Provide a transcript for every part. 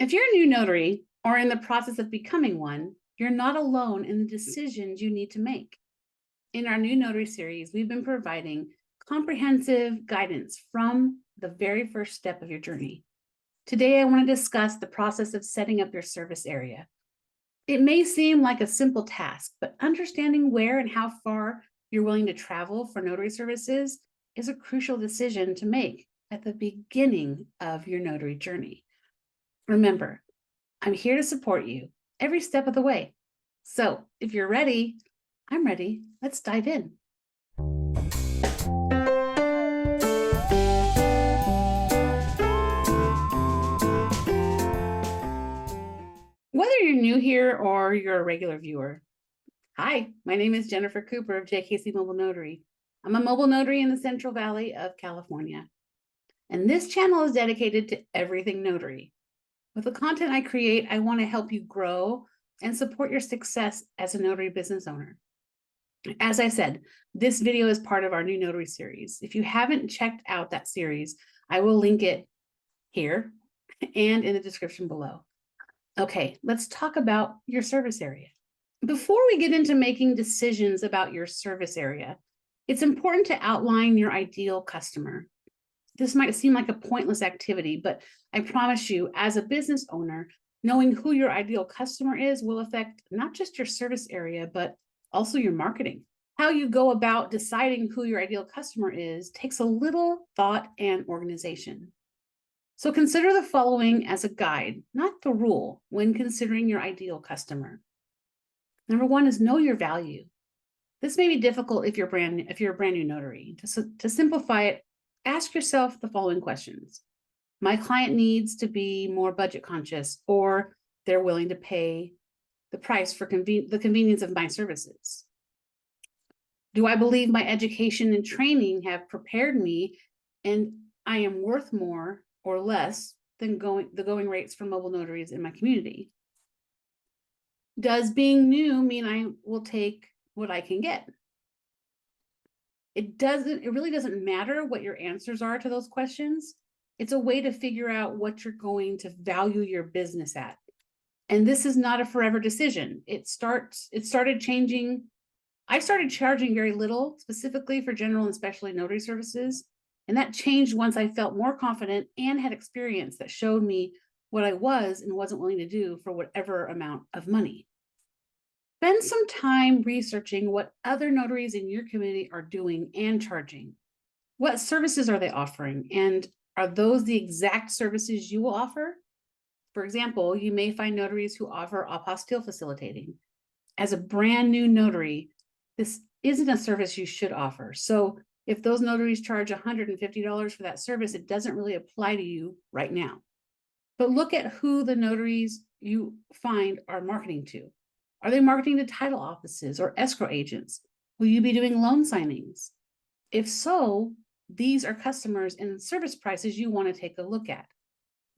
If you're a new notary or in the process of becoming one, you're not alone in the decisions you need to make. In our new Notary series, we've been providing comprehensive guidance from the very first step of your journey. Today, I want to discuss the process of setting up your service area. It may seem like a simple task, but understanding where and how far you're willing to travel for notary services is a crucial decision to make at the beginning of your notary journey. Remember, I'm here to support you every step of the way. So if you're ready, I'm ready. Let's dive in. Whether you're new here or you're a regular viewer, hi, my name is Jennifer Cooper of JKC Mobile Notary. I'm a mobile notary in the Central Valley of California, and this channel is dedicated to everything notary. With the content I create, I want to help you grow and support your success as a notary business owner. As I said, this video is part of our new Notary series. If you haven't checked out that series, I will link it here and in the description below. Okay, let's talk about your service area. Before we get into making decisions about your service area, it's important to outline your ideal customer. This might seem like a pointless activity, but I promise you, as a business owner, knowing who your ideal customer is will affect not just your service area, but also your marketing. How you go about deciding who your ideal customer is takes a little thought and organization. So consider the following as a guide, not the rule, when considering your ideal customer. Number one is know your value. This may be difficult if you're a brand new notary. To simplify it, ask yourself the following questions. My client needs to be more budget conscious, or they're willing to pay the price for the convenience of my services. Do I believe my education and training have prepared me and I am worth more or less than the going rates for mobile notaries in my community? Does being new mean I will take what I can get? It really doesn't matter what your answers are to those questions. It's a way to figure out what you're going to value your business at. And this is not a forever decision. It started changing. I started charging very little, specifically for general and specialty notary services. And that changed once I felt more confident and had experience that showed me what I was and wasn't willing to do for whatever amount of money. Spend some time researching what other notaries in your community are doing and charging. What services are they offering? And are those the exact services you will offer? For example, you may find notaries who offer apostille facilitating. As a brand new notary, this isn't a service you should offer. So if those notaries charge $150 for that service, it doesn't really apply to you right now. But look at who the notaries you find are marketing to. Are they marketing to title offices or escrow agents? Will you be doing loan signings? If so, these are customers and service prices you want to take a look at.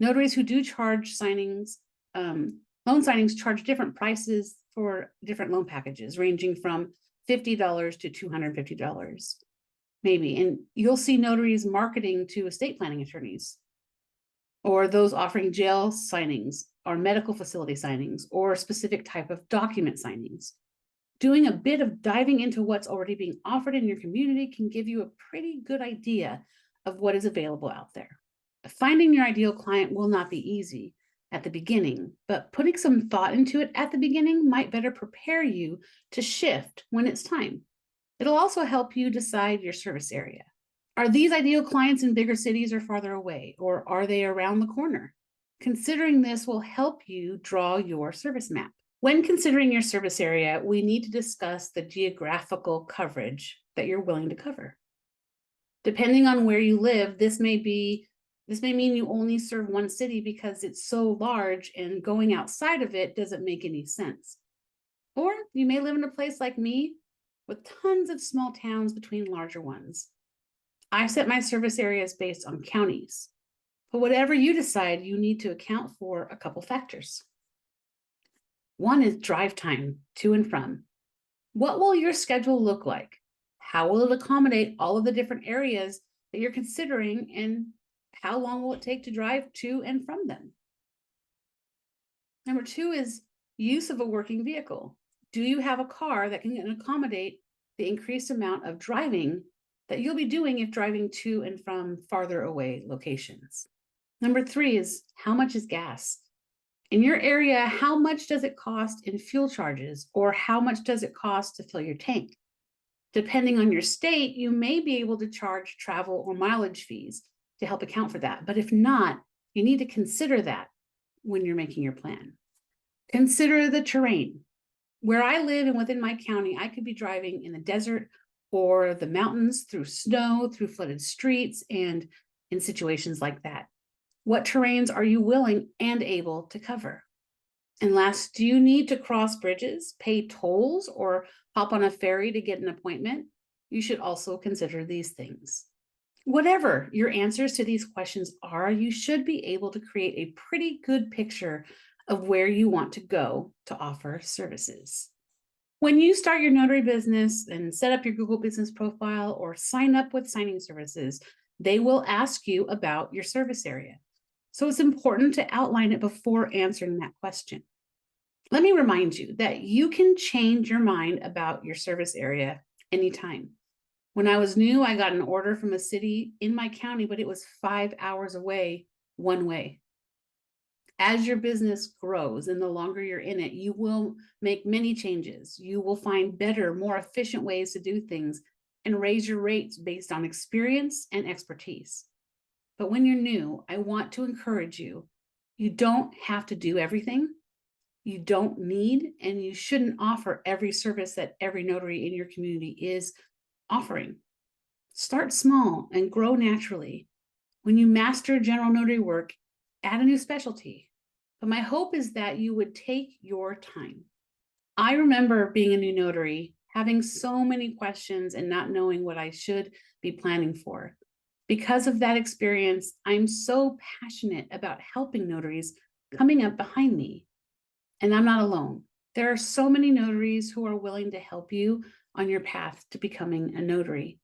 Notaries who do charge signings, loan signings charge different prices for different loan packages, ranging from $50 to $250, maybe. And you'll see notaries marketing to estate planning attorneys, or those offering jail signings, or medical facility signings, or a specific type of document signings. Doing a bit of diving into what's already being offered in your community can give you a pretty good idea of what is available out there. Finding your ideal client will not be easy at the beginning, but putting some thought into it at the beginning might better prepare you to shift when it's time. It'll also help you decide your service area. Are these ideal clients in bigger cities or farther away, or are they around the corner? Considering this will help you draw your service map. When considering your service area, we need to discuss the geographical coverage that you're willing to cover. Depending on where you live, this may mean you only serve one city because it's so large and going outside of it doesn't make any sense. Or you may live in a place like me with tons of small towns between larger ones. I set my service areas based on counties. But whatever you decide, you need to account for a couple factors. One is drive time to and from. What will your schedule look like? How will it accommodate all of the different areas that you're considering, and how long will it take to drive to and from them? Number 2 is use of a working vehicle. Do you have a car that can accommodate the increased amount of driving that you'll be doing if driving to and from farther away locations? Number 3 is how much is gas? In your area, how much does it cost in fuel charges, or how much does it cost to fill your tank? Depending on your state, you may be able to charge travel or mileage fees to help account for that. But if not, you need to consider that when you're making your plan. Consider the terrain. Where I live and within my county, I could be driving in the desert or the mountains, through snow, through flooded streets, and in situations like that. What terrains are you willing and able to cover? And last, do you need to cross bridges, pay tolls, or hop on a ferry to get an appointment? You should also consider these things. Whatever your answers to these questions are, you should be able to create a pretty good picture of where you want to go to offer services. When you start your notary business and set up your Google Business profile or sign up with signing services, they will ask you about your service area. So it's important to outline it before answering that question. Let me remind you that you can change your mind about your service area anytime. When I was new, I got an order from a city in my county, but it was 5 hours away one way. As your business grows and the longer you're in it, you will make many changes. You will find better, more efficient ways to do things and raise your rates based on experience and expertise. But when you're new, I want to encourage you, you don't have to do everything. You don't need, and you shouldn't offer every service that every notary in your community is offering. Start small and grow naturally. When you master general notary work, add a new specialty. But my hope is that you would take your time. I remember being a new notary, having so many questions and not knowing what I should be planning for. Because of that experience, I'm so passionate about helping notaries coming up behind me. And I'm not alone. There are so many notaries who are willing to help you on your path to becoming a notary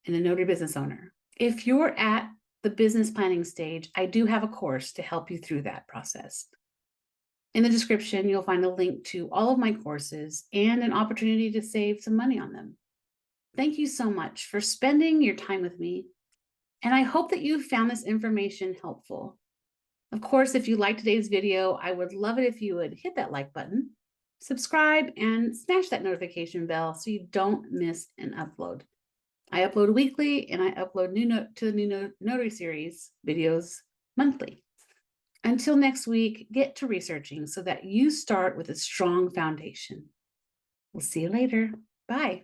and a notary business owner. If you're at the business planning stage, I do have a course to help you through that process. In the description, you'll find a link to all of my courses and an opportunity to save some money on them. Thank you so much for spending your time with me, and I hope that you found this information helpful. Of course, if you liked today's video, I would love it if you would hit that like button, subscribe, and smash that notification bell so you don't miss an upload. I upload weekly, and I upload to the new Notary Series videos monthly. Until next week, get to researching so that you start with a strong foundation. We'll see you later. Bye.